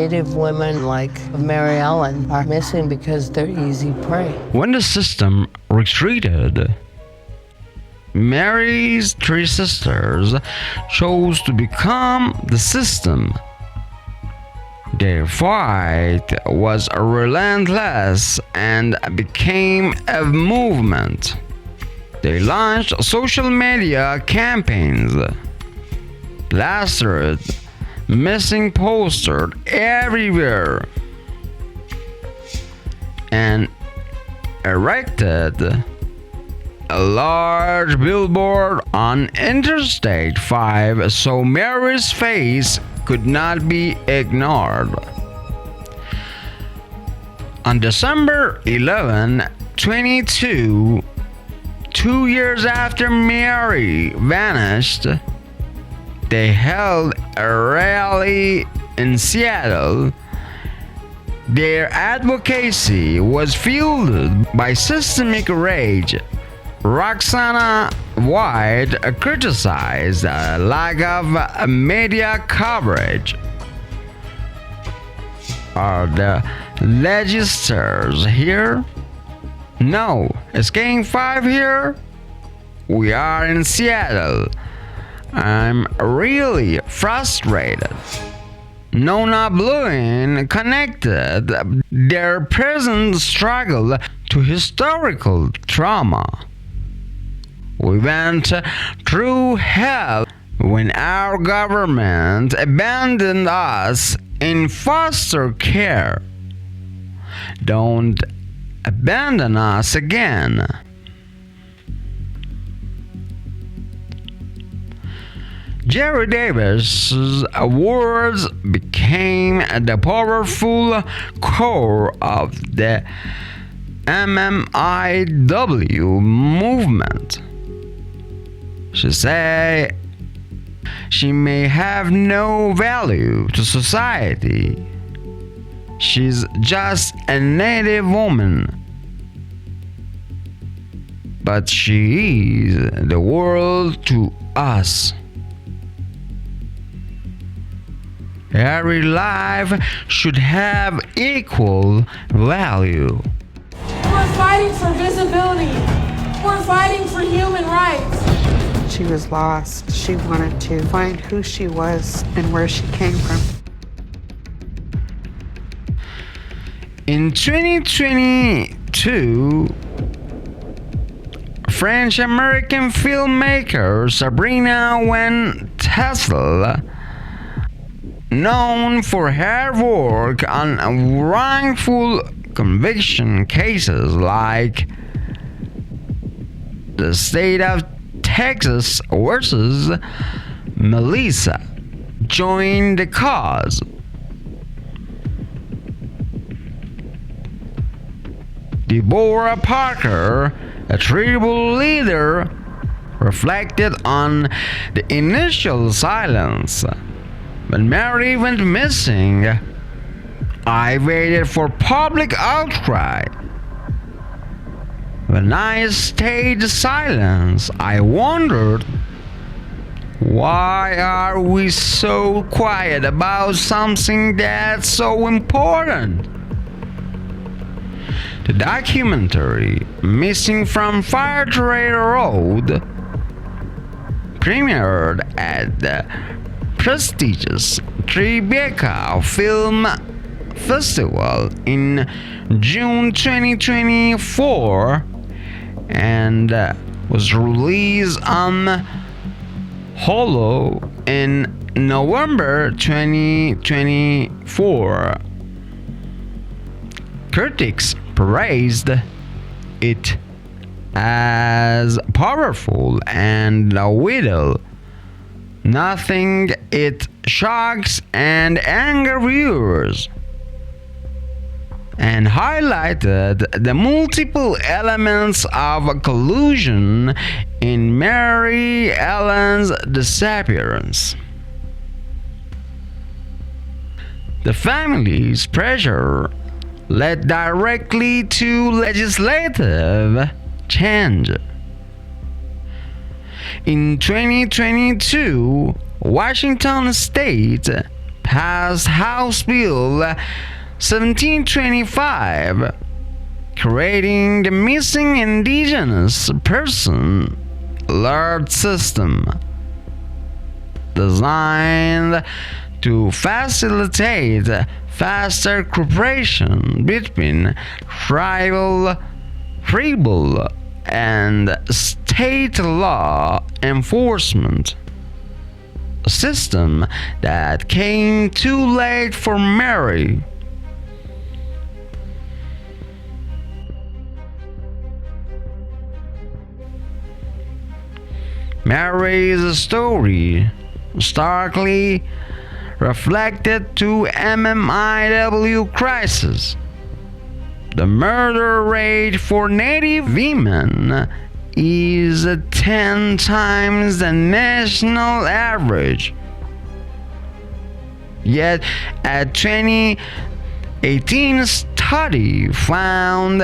Native women like Mary Ellen are missing because they're easy prey. When the system retreated, Mary's three sisters chose to become the system. Their fight was relentless and became a movement. They launched social media campaigns, plastered missing posters everywhere, and erected a large billboard on Interstate 5 so Mary's face could not be ignored. On December 11, 22, 2 years after Mary vanished, they held a rally in Seattle. Their advocacy was fueled by systemic rage. Roxana White criticized the lack of media coverage. Are the legislators here? No. Is King 5 here? We are in Seattle. I'm really frustrated. Nona Bluin connected their present struggle to historical trauma. We went through hell when our government abandoned us in foster care. Don't abandon us again. Jerry Davis's words became the powerful core of the MMIW movement. She said she may have no value to society. She's just a Native woman. But she is the world to us. Every life should have equal value. We're fighting for visibility. We're fighting for human rights. She was lost. She wanted to find who she was and where she came from. In 2022, French-American filmmaker Sabrina Wen Tessel, known for her work on wrongful conviction cases like the state of Texas versus Melissa, joined the cause. Deborah Parker, a tribal leader, reflected on the initial silence. When Mary went missing, I waited for public outcry. When I stayed silent, I wondered, why are we so quiet about something that's so important? The documentary Missing from Fire Trade Road premiered at the prestigious Tribeca Film Festival in June 2024 and was released on Hulu in November 2024. Critics praised it as powerful and vital. Nothing it shocks and angers viewers, and highlighted the multiple elements of collusion in Mary Ellen's disappearance. The family's pressure led directly to legislative change. In 2022, Washington State passed House Bill 1725, creating the Missing Indigenous Person Alert System, designed to facilitate faster cooperation between tribal and state law enforcement. A system that came too late for Mary. Mary's story starkly reflected to MMIW crisis. The murder rate for Native women is 10 times the national average. Yet, a 2018 study found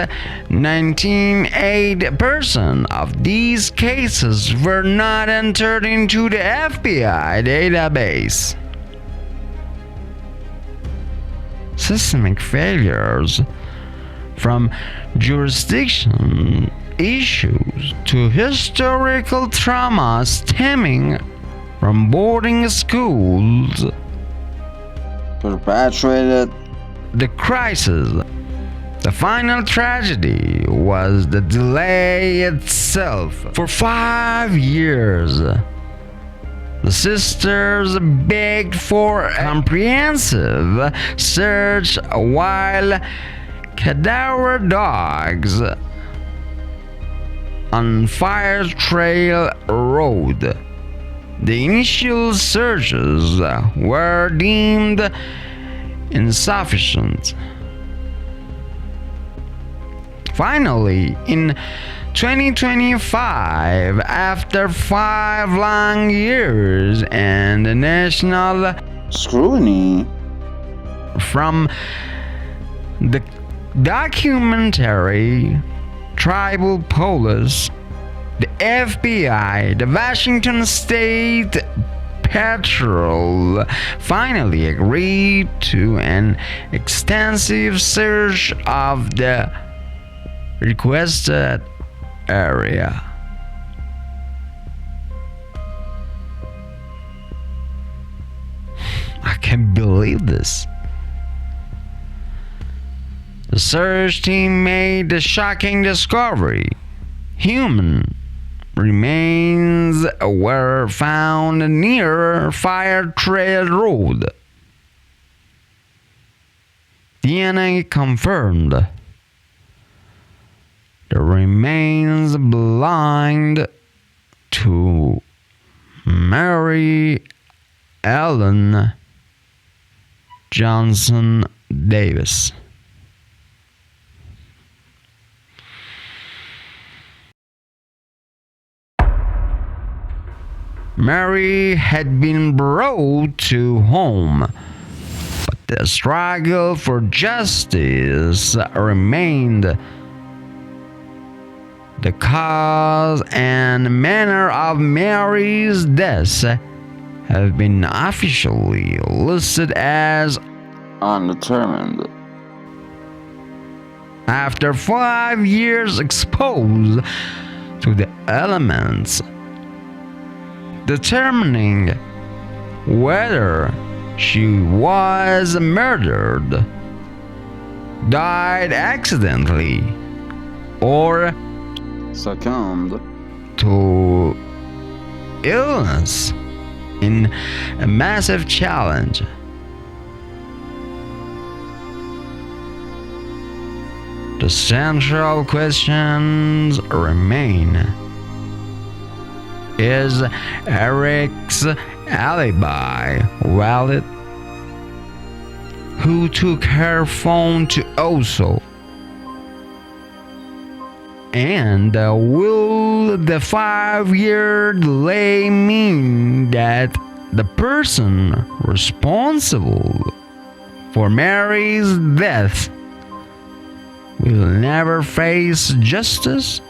98% of these cases were not entered into the FBI database. Systemic failures, from jurisdiction issues to historical trauma stemming from boarding schools, perpetuated the crisis. The final tragedy was the delay itself. For 5 years, the sisters begged for a comprehensive search while cadaver dogs on Fire Trail Road. The initial searches were deemed insufficient. Finally, in 2025, after 5 long years and national scrutiny from the documentary Tribal Police, the FBI, the Washington State Patrol finally agreed to an extensive search of the requested area. I can't believe this. The search team made the shocking discovery. Human remains were found near Fire Trail Road. DNA confirmed the remains belonged to Mary Ellen Johnson Davis. Mary had been brought to home, but the struggle for justice remained. The cause and manner of Mary's death have been officially listed as undetermined. After 5 years exposed to the elements determining whether she was murdered, died accidentally, or succumbed to illness in a massive challenge. The central questions remain. Is Eric's alibi valid? Who took her phone to Oso? And will the 5-year delay mean that the person responsible for Mary's death will never face justice?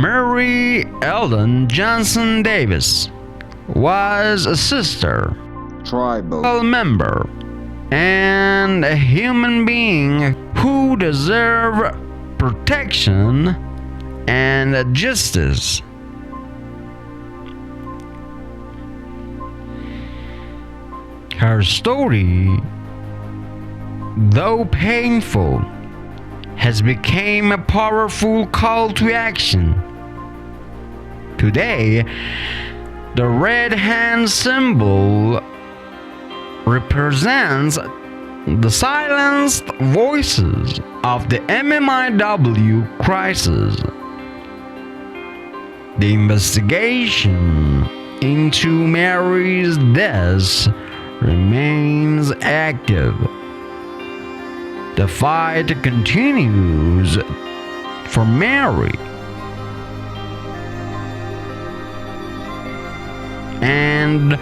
Mary Eldon Johnson Davis was a sister, tribal member, and a human being who deserved protection and justice. Her story, though painful, has become a powerful call to action. Today, the red hand symbol represents the silenced voices of the MMIW crisis. The investigation into Mary's death remains active. The fight continues for Mary and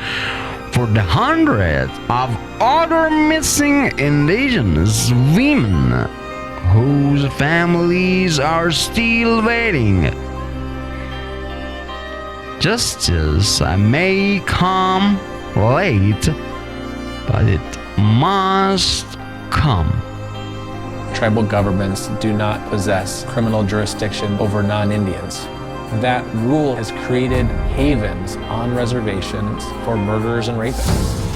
for the hundreds of other missing Indigenous women whose families are still waiting. Justice may come late, but it must come. Tribal governments do not possess criminal jurisdiction over non-Indians. That rule has created havens on reservations for murderers and rapists.